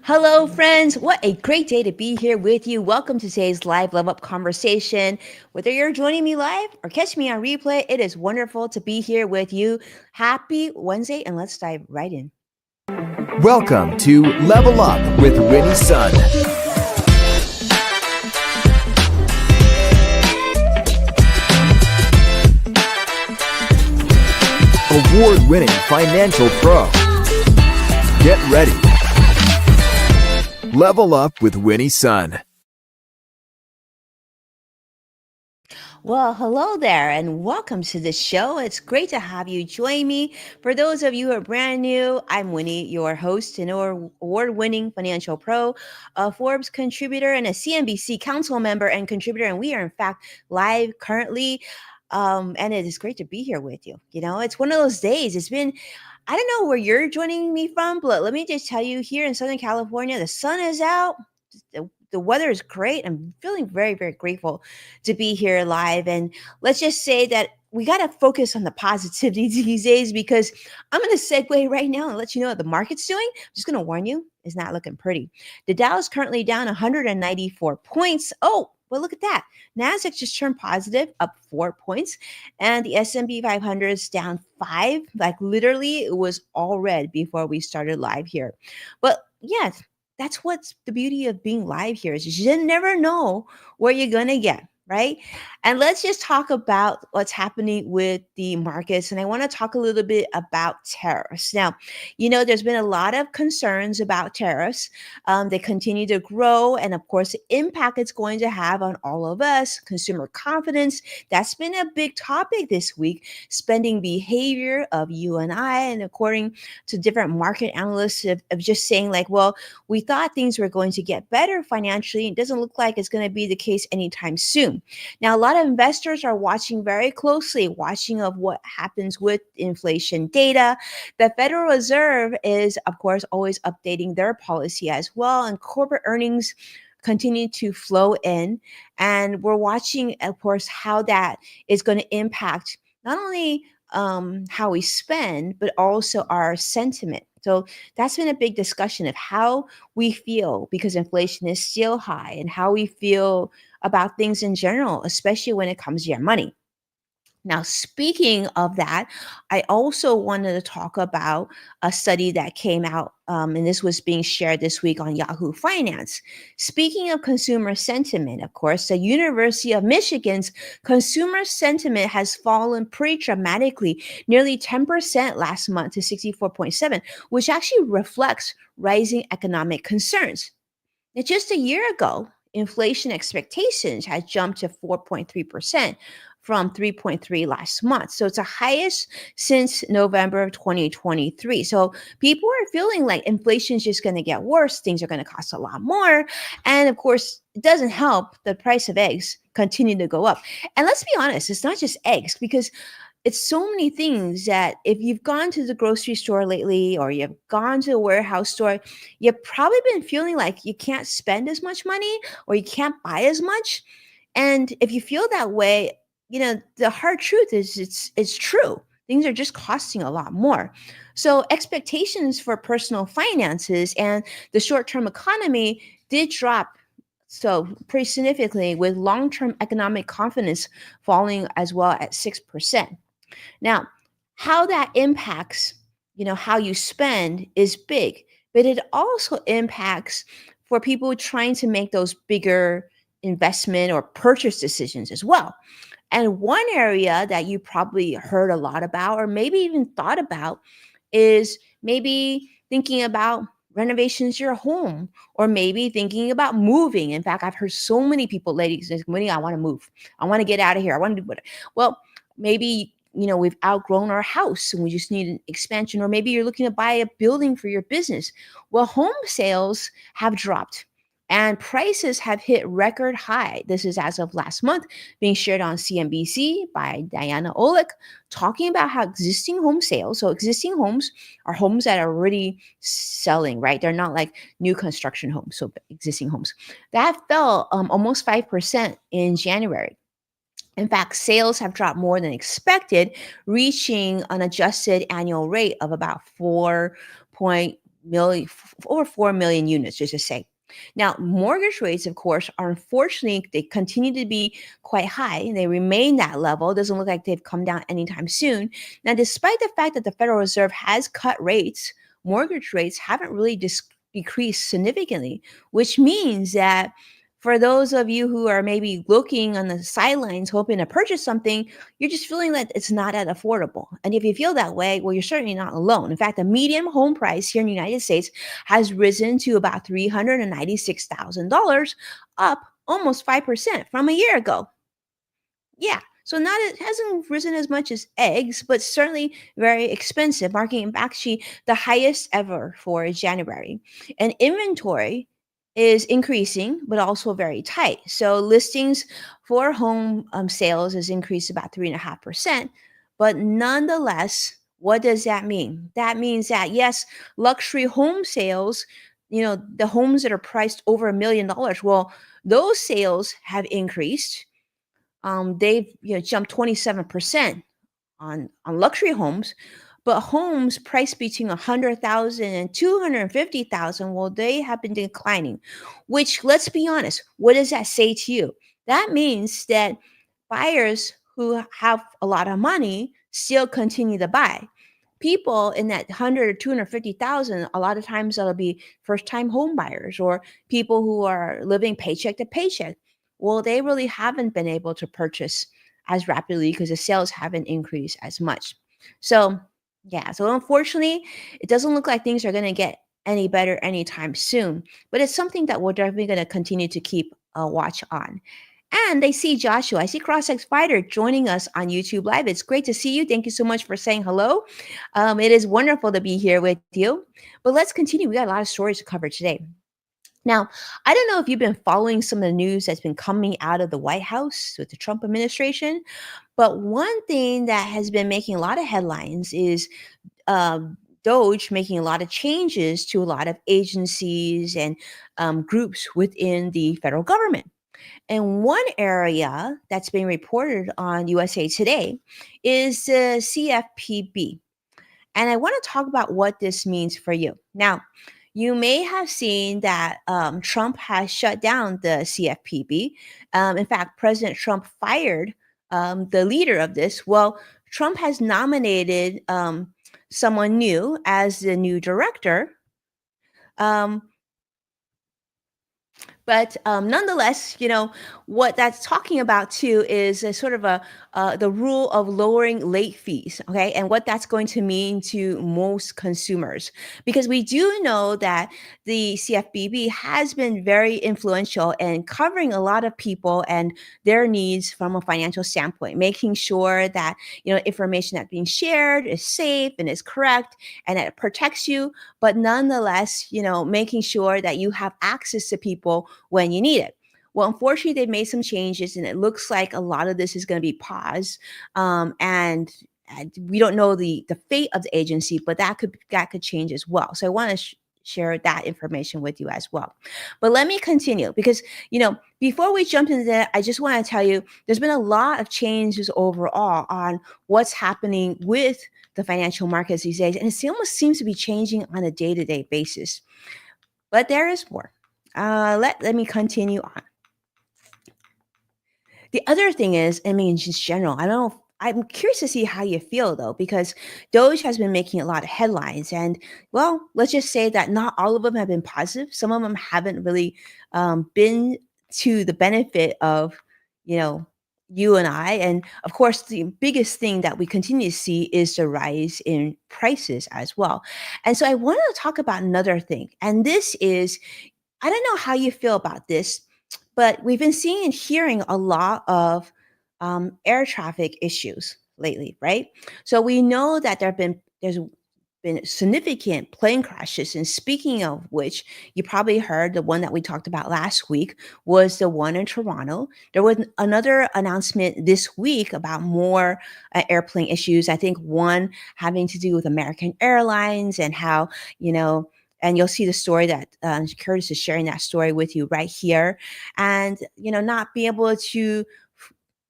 Hello, friends. What a great day to be here with you. Welcome to today's live level up conversation. Whether you're joining me live or catch me on replay, it is wonderful to be here with you. Happy Wednesday, and let's dive right in. Welcome to Level Up with Winnie Sun. Award-winning financial pro. Get ready. Level Up with Winnie Sun. Well, hello there, and welcome to the show. It's great to have you join me. For those of you who are brand new, I'm Winnie, your host and award-winning financial pro, a Forbes contributor, and a CNBC council member and contributor. And we are, in fact, live currently. And it is great to be here with you. It's one of those days. I don't know where you're joining me from, but let me just tell you, here in Southern California, the sun is out. The weather is great. I'm feeling very, very grateful to be here live. And let's just say that we got to focus on the positivity these days, because I'm going to segue right now and let you know what the market's doing. I'm just going to warn you, it's not looking pretty. The Dow is currently down 194 points. Oh, well, look at that. NASDAQ just turned positive, up 4 points. And the S&P 500 is down 5. Like literally, it was all red before we started live here. But yeah, that's what's the beauty of being live here, is you never know where you're going to get, right? And let's just talk about what's happening with the markets. And I want to talk a little bit about tariffs. Now, there's been a lot of concerns about tariffs. They continue to grow. And of course, the impact it's going to have on all of us, consumer confidence. That's been a big topic this week. Spending behavior of you and I, and according to different market analysts of just saying like, well, we thought things were going to get better financially. It doesn't look like it's going to be the case anytime soon. Now, a lot of investors are watching very closely, watching of what happens with inflation data. The Federal Reserve is, of course, always updating their policy as well, and corporate earnings continue to flow in. And we're watching, of course, how that is going to impact not only how we spend, but also our sentiment. So that's been a big discussion of how we feel, because inflation is still high, and how we feel about things in general, especially when it comes to your money. Now, speaking of that, I also wanted to talk about a study that came out, and this was being shared this week on Yahoo Finance. Speaking of consumer sentiment, of course, the University of Michigan's consumer sentiment has fallen pretty dramatically, nearly 10% last month to 64.7, which actually reflects rising economic concerns. Now, just a year ago, inflation expectations had jumped to 4.3% from 3.3 last month. So it's the highest since November of 2023. So people are feeling like inflation is just going to get worse. Things are going to cost a lot more. And of course, it doesn't help the price of eggs continue to go up. And let's be honest, it's not just eggs, because it's so many things that if you've gone to the grocery store lately, or you've gone to a warehouse store, you've probably been feeling like you can't spend as much money, or you can't buy as much. And if you feel that way, the hard truth is it's true. Things are just costing a lot more. So expectations for personal finances and the short-term economy did drop so pretty significantly, with long-term economic confidence falling as well at 6%. Now, how that impacts, how you spend is big, but it also impacts for people trying to make those bigger investment or purchase decisions as well. And one area that you probably heard a lot about, or maybe even thought about, is maybe thinking about renovations to your home, or maybe thinking about moving. In fact, I've heard so many people, ladies, say, "Winnie, I want to move. I want to get out of here. I want to do what." Well, maybe we've outgrown our house and we just need an expansion, or maybe you're looking to buy a building for your business. Well, home sales have dropped and prices have hit record high. This is as of last month, being shared on CNBC by Diana Olick, talking about how existing home sales, so existing homes are homes that are already selling, right? They're not like new construction homes, so existing homes. That fell almost 5% in January. In fact, sales have dropped more than expected, reaching an adjusted annual rate of about 4.1%. over 4 million units, just to say. Now, mortgage rates, of course, are unfortunately, they continue to be quite high. They remain that level. It doesn't look like they've come down anytime soon. Now, despite the fact that the Federal Reserve has cut rates, mortgage rates haven't really decreased significantly, which means that for those of you who are maybe looking on the sidelines hoping to purchase something, you're just feeling that it's not that affordable. And if you feel that way, well, you're certainly not alone. In fact, the median home price here in the United States has risen to about $396,000, up almost 5% from a year ago. Yeah. So not it hasn't risen as much as eggs, but certainly very expensive, marking it actually the highest ever for January. And inventory is increasing, but also very tight. So listings for home sales has increased about 3.5%. But nonetheless, what does that mean? That means that yes, luxury home sales, the homes that are priced over $1 million, well, those sales have increased. They've jumped 27% on luxury homes, but homes priced between 100,000 and 250,000, well, they have been declining. Which, let's be honest, what does that say to you? That means that buyers who have a lot of money still continue to buy. People in that 100 or 250,000, a lot of times that'll be first time home buyers or people who are living paycheck to paycheck. Well, they really haven't been able to purchase as rapidly because the sales haven't increased as much. So, yeah, so unfortunately, it doesn't look like things are going to get any better anytime soon, but it's something that we're definitely going to continue to keep a watch on. And I see Joshua, I see CrossX Fighter joining us on YouTube Live. It's great to see you. Thank you so much for saying hello. It is wonderful to be here with you. But let's continue. We got a lot of stories to cover today. Now, I don't know if you've been following some of the news that's been coming out of the White House with the Trump administration, but one thing that has been making a lot of headlines is Doge making a lot of changes to a lot of agencies and groups within the federal government. And one area that's being reported on USA Today is the CFPB. And I want to talk about what this means for you. Now, you may have seen that Trump has shut down the CFPB. In fact, President Trump fired the leader of this. Well, Trump has nominated someone new as the new director. Um, but nonetheless, what that's talking about too is a sort of the rule of lowering late fees, okay, and what that's going to mean to most consumers, because we do know that the CFPB has been very influential in covering a lot of people and their needs from a financial standpoint, making sure that information that's being shared is safe and is correct and that it protects you, but nonetheless, making sure that you have access to people when you need it. Well, unfortunately, they've made some changes, and it looks like a lot of this is going to be paused. And we don't know the fate of the agency, but that could change as well. So I want to share that information with you as well. But let me continue because before we jump into that, I just want to tell you there's been a lot of changes overall on what's happening with the financial markets these days, and it almost seems to be changing on a day-to-day basis. But there is more. Let me continue on. The other thing is, I mean, just general, I don't know. I'm curious to see how you feel though, because Doge has been making a lot of headlines, and well, let's just say that not all of them have been positive. Some of them haven't really been to the benefit of, you know, you and I. And of course, the biggest thing that we continue to see is the rise in prices as well. And so I want to talk about another thing, and this is I don't know how you feel about this, but we've been seeing and hearing a lot of air traffic issues lately, right? So we know that there's been significant plane crashes, and speaking of which, you probably heard the one that we talked about last week was the one in Toronto. There was another announcement this week about more airplane issues. I think one having to do with American Airlines and how you know and you'll see the story that Curtis is sharing that story with you right here. And, not be able to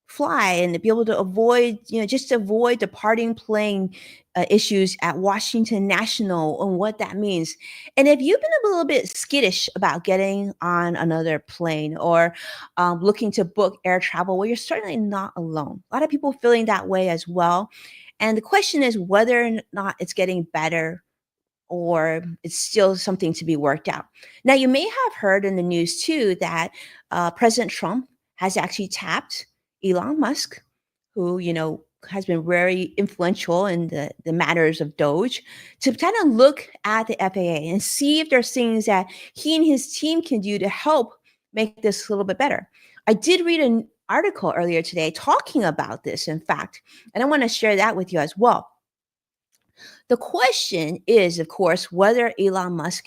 fly and to be able to avoid, just avoid departing plane issues at Washington National and what that means. And if you've been a little bit skittish about getting on another plane or looking to book air travel, well, you're certainly not alone. A lot of people feeling that way as well. And the question is whether or not it's getting better or it's still something to be worked out. Now, you may have heard in the news too that President Trump has actually tapped Elon Musk, who, has been very influential in the matters of Doge, to kind of look at the FAA and see if there's things that he and his team can do to help make this a little bit better. I did read an article earlier today talking about this, in fact, and I want to share that with you as well. The question is, of course, whether Elon Musk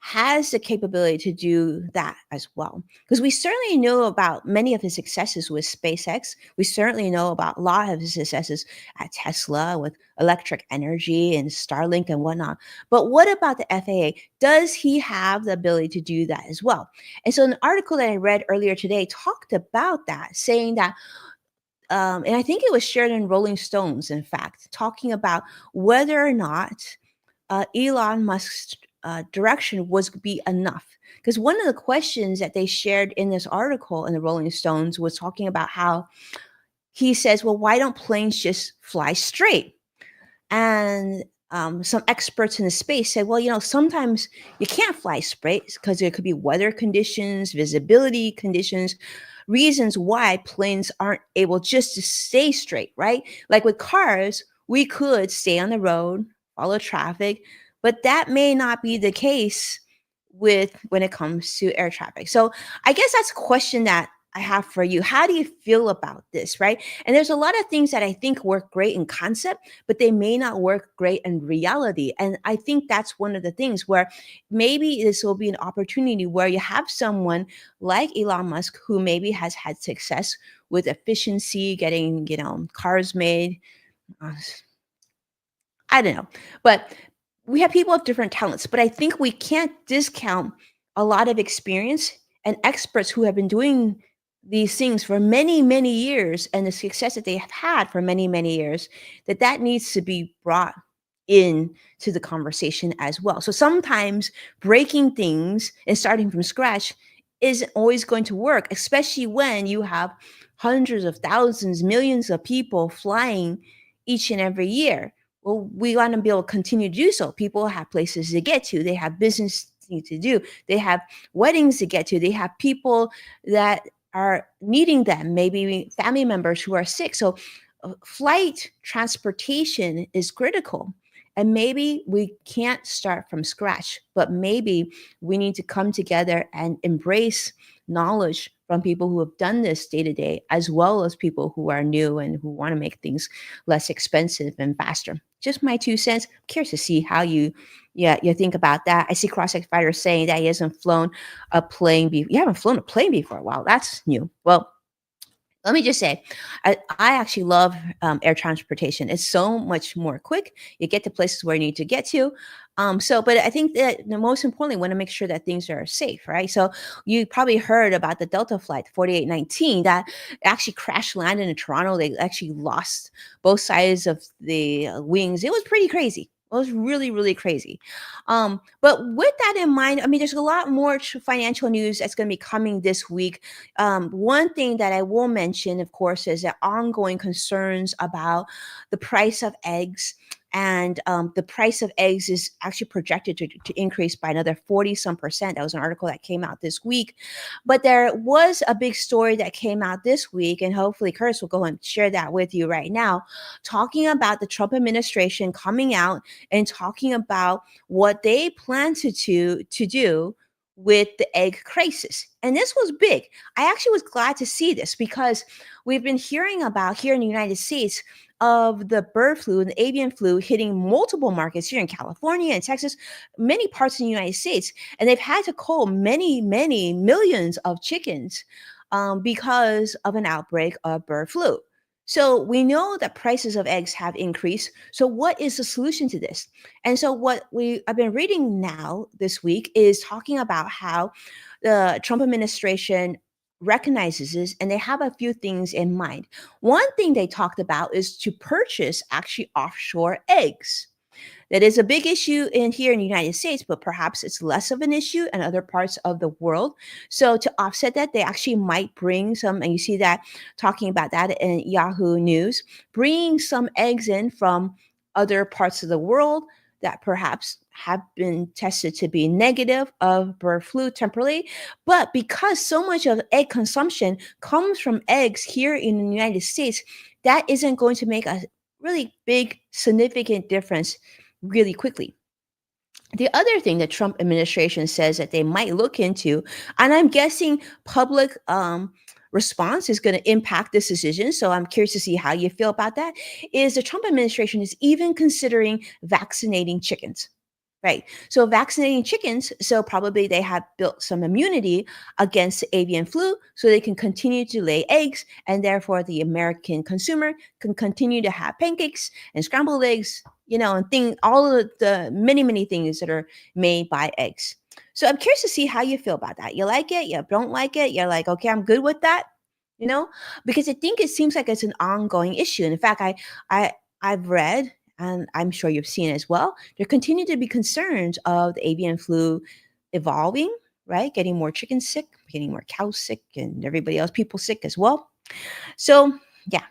has the capability to do that as well. Because we certainly know about many of his successes with SpaceX. We certainly know about a lot of his successes at Tesla with electric energy and Starlink and whatnot. But what about the FAA? Does he have the ability to do that as well? And so, an article that I read earlier today talked about that, saying that and I think it was shared in Rolling Stones, in fact, talking about whether or not Elon Musk's direction was be enough. Because one of the questions that they shared in this article in the Rolling Stones was talking about how he says, well, why don't planes just fly straight? And some experts in the space said, well, sometimes you can't fly straight because there could be weather conditions, visibility conditions, reasons why planes aren't able just to stay straight, right? Like with cars, we could stay on the road, follow traffic, but that may not be the case with when it comes to air traffic. So I guess that's a question that I have for you. How do you feel about this, right? And there's a lot of things that I think work great in concept, but they may not work great in reality. And I think that's one of the things where maybe this will be an opportunity where you have someone like Elon Musk who maybe has had success with efficiency, getting, cars made. uh, I don't know. But we have people of different talents, but I think we can't discount a lot of experience and experts who have been doing these things for many, many years and the success that they have had for many, many years, that needs to be brought in to the conversation as well. So sometimes breaking things and starting from scratch isn't always going to work, especially when you have hundreds of thousands, millions of people flying each and every year. Well, we want to be able to continue to do so. People have places to get to. They have business things to do. They have weddings to get to. They have people that are needing them, maybe family members who are sick. So, flight transportation is critical. And maybe we can't start from scratch, but maybe we need to come together and embrace knowledge from people who have done this day to day, as well as people who are new and who want to make things less expensive and faster. Just my 2 cents. I'm curious to see how you think about that. I see Cross Fighter saying that he hasn't flown a plane before. You haven't flown a plane before. Wow, that's new. Well, let me just say, I actually love air transportation. It's so much more quick. You get to places where you need to get to. But I think that the most importantly, want to make sure that things are safe, right? So you probably heard about the Delta flight 4819 that actually crash landed in Toronto. They actually lost both sides of the wings. It was pretty crazy. It was really, really crazy. But with that in mind, I mean, there's a lot more financial news that's going to be coming this week. One thing that I will mention, of course, is the ongoing concerns about the price of eggs. And the price of eggs is actually projected to increase by another 40 some percent. That was an article that came out this week. But there was a big story that came out this week, and hopefully Curtis will go and share that with you right now, talking about the Trump administration coming out and talking about what they plan to do with the egg crisis. And this was big. I actually was glad to see this because we've been hearing about here in the United States of the bird flu and the avian flu hitting multiple markets here in California and Texas, many parts in the United States. And they've had to cull many, many millions of chickens because of an outbreak of bird flu. So we know that prices of eggs have increased. So what is the solution to this? And so what I've been reading now this week is talking about how the Trump administration recognizes this and they have a few things in mind. One thing they talked about is to purchase actually offshore eggs. That is a big issue in here in the United States, but perhaps it's less of an issue in other parts of the world. So to offset that, they actually might bring some, and you see that talking about that in Yahoo News, bringing some eggs in from other parts of the world that perhaps have been tested to be negative of bird flu temporarily. But because so much of egg consumption comes from eggs here in the United States, that isn't going to make a really big, significant difference really quickly. The other thing the Trump administration says that they might look into, and I'm guessing public response is going to impact this decision. So I'm curious to see how you feel about that. Is the Trump administration is even considering vaccinating chickens. Right. So vaccinating chickens, so probably they have built some immunity against avian flu so they can continue to lay eggs and therefore the American consumer can continue to have pancakes and scrambled eggs, and all of the many, many things that are made by eggs. So I'm curious to see how you feel about that. You like it, you don't like it, you're like, okay, I'm good with that, you know, because I think it seems like it's an ongoing issue. And in fact, I I've read and I'm sure you've seen as well, there continue to be concerns of the avian flu evolving, right? Getting more chickens sick, getting more cows sick, and everybody else, people sick as well. So, yeah,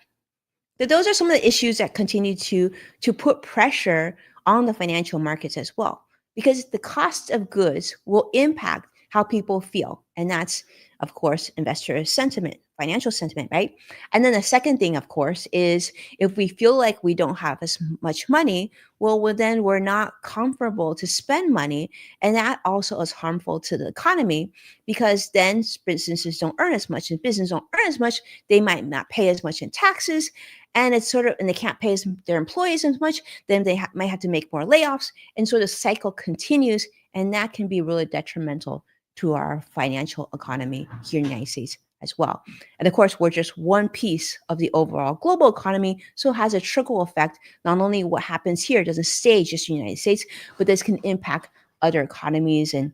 those are some of the issues that continue to put pressure on the financial markets as well, because the cost of goods will impact how people feel, and that's of course investor sentiment, financial sentiment, right? And then the second thing, of course, is if we feel like we don't have as much money, well then we're not comfortable to spend money, and that also is harmful to the economy, because then businesses don't earn as much, and businesses don't earn as much, they might not pay as much in taxes, and it's sort of, and they can't pay their employees as much, then they might have to make more layoffs, and so the cycle continues, and that can be really detrimental to our financial economy here in the United States as well. And of course, we're just one piece of the overall global economy, so it has a trickle effect. Not only what happens here doesn't stay just in the United States, but this can impact other economies and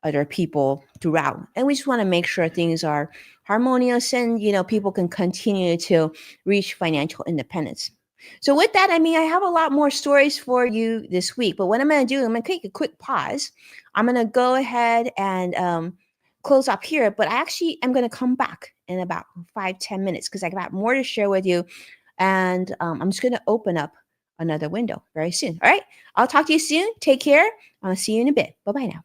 other people throughout. And we just want to make sure things are harmonious and people can continue to reach financial independence. So with that, I mean, I have a lot more stories for you this week, but what I'm going to do, I'm going to take a quick pause. I'm going to go ahead and close up here, but I actually am going to come back in about 5-10 minutes because I got more to share with you, and I'm just going to open up another window very soon. All right, I'll talk to you soon. Take care. I'll see you in a bit. Bye bye now.